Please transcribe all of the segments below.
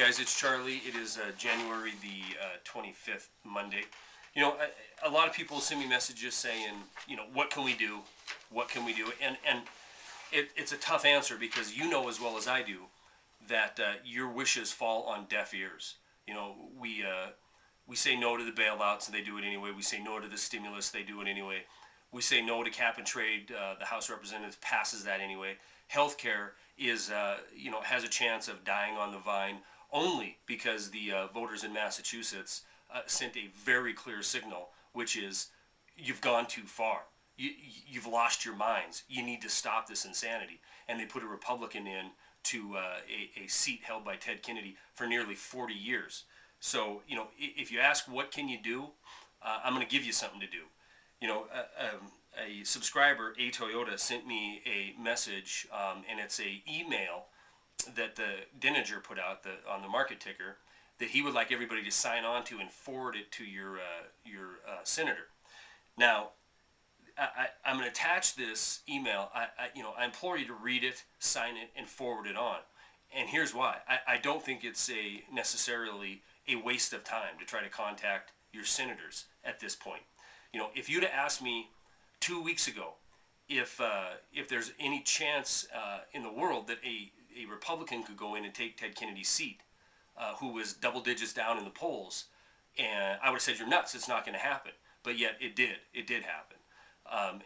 guys, it's Charlie. It is January the 25th, Monday. You know, a lot of people send me messages saying, you know, what can we do? What can we do? And it's a tough answer because you know as well as I do that your wishes fall on deaf ears. You know, we say no to the bailouts and they do it anyway. We say no to the stimulus, they do it anyway. We say no to cap and trade. The House of Representatives passes that anyway. Healthcare is, has a chance of dying on the vine only because the voters in Massachusetts sent a very clear signal, which is you've gone too far. You've lost your minds. You need to stop this insanity. And they put a Republican in to a seat held by Ted Kennedy for nearly 40 years. So, you know, if you ask what can you do, I'm going to give you something to do. You know, a subscriber, A Toyota, sent me a message, and it's a email that the Denninger put out on the market ticker that he would like everybody to sign on to and forward it to your senator. Now, I'm going to attach this email. I implore you to read it, sign it, and forward it on. And here's why. I don't think it's necessarily a waste of time to try to contact your senators at this point. You know, if you'd have asked me 2 weeks ago if there's any chance in the world that a Republican could go in and take Ted Kennedy's seat, who was double digits down in the polls, and I would have said, you're nuts, it's not going to happen. But yet it did. It did happen.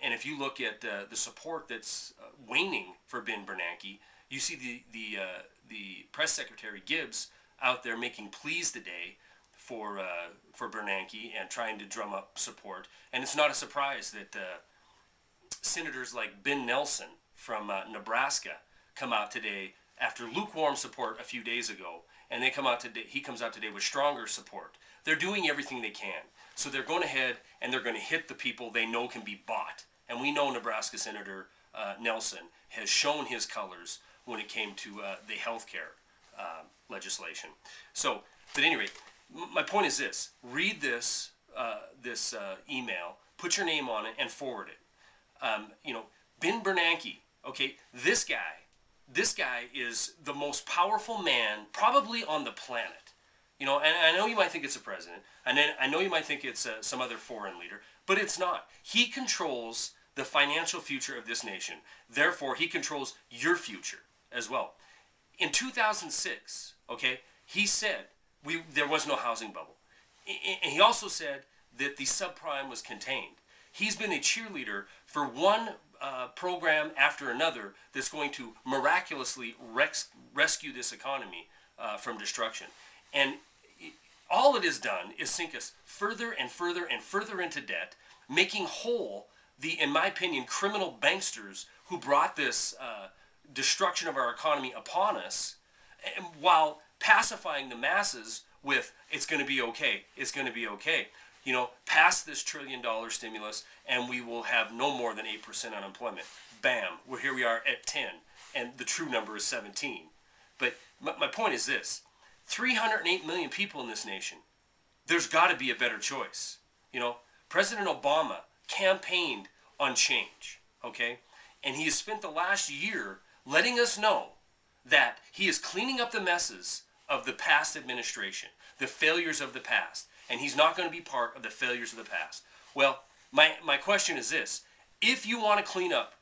And if you look at the support that's waning for Ben Bernanke, you see the press secretary Gibbs out there making pleas today for Bernanke and trying to drum up support. And it's not a surprise that senators like Ben Nelson from Nebraska come out today after lukewarm support a few days ago, and they come out today. He comes out today with stronger support. They're doing everything they can. So they're going ahead and they're going to hit the people they know can be bought. And we know Nebraska Senator Nelson has shown his colors when it came to the health care legislation. So, but at any rate, my point is this. Read this email, put your name on it, and forward it. Ben Bernanke, okay, this guy is the most powerful man probably on the planet. You know, and I know you might think it's a president, and then I know you might think it's some other foreign leader, but it's not. He controls the financial future of this nation. Therefore, he controls your future as well. In 2006, okay, he said there was no housing bubble. And he also said that the subprime was contained. He's been a cheerleader for one program after another that's going to miraculously rescue this economy from destruction. And all it has done is sink us further and further and further into debt, making whole the, in my opinion, criminal banksters who brought this destruction of our economy upon us, while pacifying the masses with, it's going to be okay, it's going to be okay. You know, pass this $1 trillion stimulus and we will have no more than 8% unemployment. Bam, here we are at 10, and the true number is 17. But my point is this. 308 million people in this nation. There's got to be a better choice. You know, President Obama campaigned on change, okay? And he has spent the last year letting us know that he is cleaning up the messes of the past administration, the failures of the past, and he's not going to be part of the failures of the past. Well, my question is this. If you want to clean up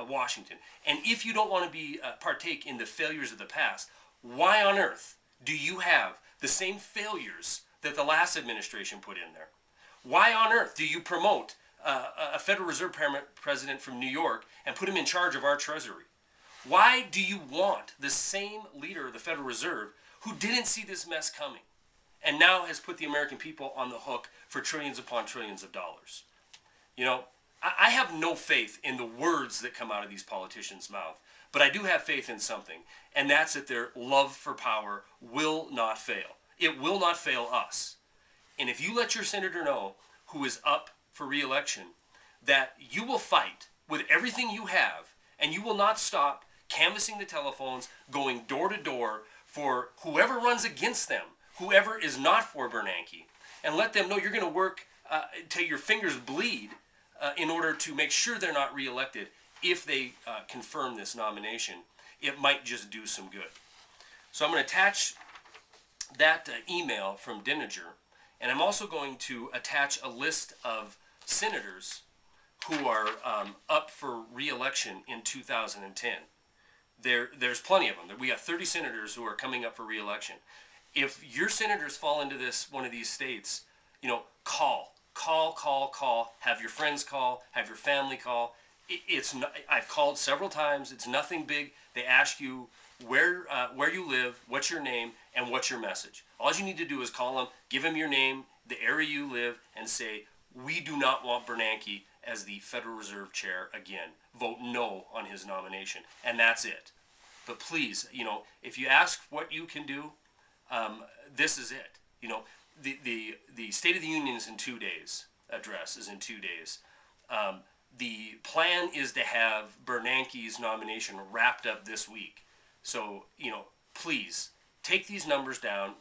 Washington, and if you don't want to be partake in the failures of the past, why on earth do you have the same failures that the last administration put in there? Why on earth do you promote a Federal Reserve president from New York and put him in charge of our Treasury? Why do you want the same leader of the Federal Reserve who didn't see this mess coming and now has put the American people on the hook for trillions upon trillions of dollars? You know, I have no faith in the words that come out of these politicians' mouth. But I do have faith in something, and that's that their love for power will not fail. It will not fail us. And if you let your senator know, who is up for re-election, that you will fight with everything you have, and you will not stop canvassing the telephones, going door to door for whoever runs against them, whoever is not for Bernanke, and let them know you're going to work till your fingers bleed in order to make sure they're not re-elected. If they confirm this nomination, it might just do some good. So I'm going to attach that email from Dininger, and I'm also going to attach a list of senators who are up for re-election in 2010. There's plenty of them. We got 30 senators who are coming up for re-election. If your senators fall into one of these states, call. Have your friends call. Have your family call. It's not, I've called several times. It's nothing big. They ask you where you live, what's your name, and what's your message. All you need to do is call them, give them your name, the area you live, and say, we do not want Bernanke as the Federal Reserve Chair again. Vote no on his nomination, and that's it. But please, if you ask what you can do, this is it. The State of the Union is in 2 days. Address is in 2 days. The plan is to have Bernanke's nomination wrapped up this week. So, please take these numbers down,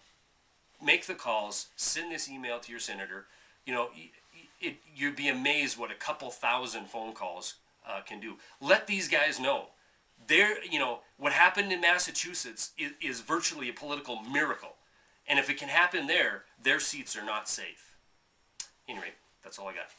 make the calls, send this email to your senator. You'd be amazed what a couple thousand phone calls can do. Let these guys know. What happened in Massachusetts is virtually a political miracle. And if it can happen there, their seats are not safe. Anyway, that's all I got.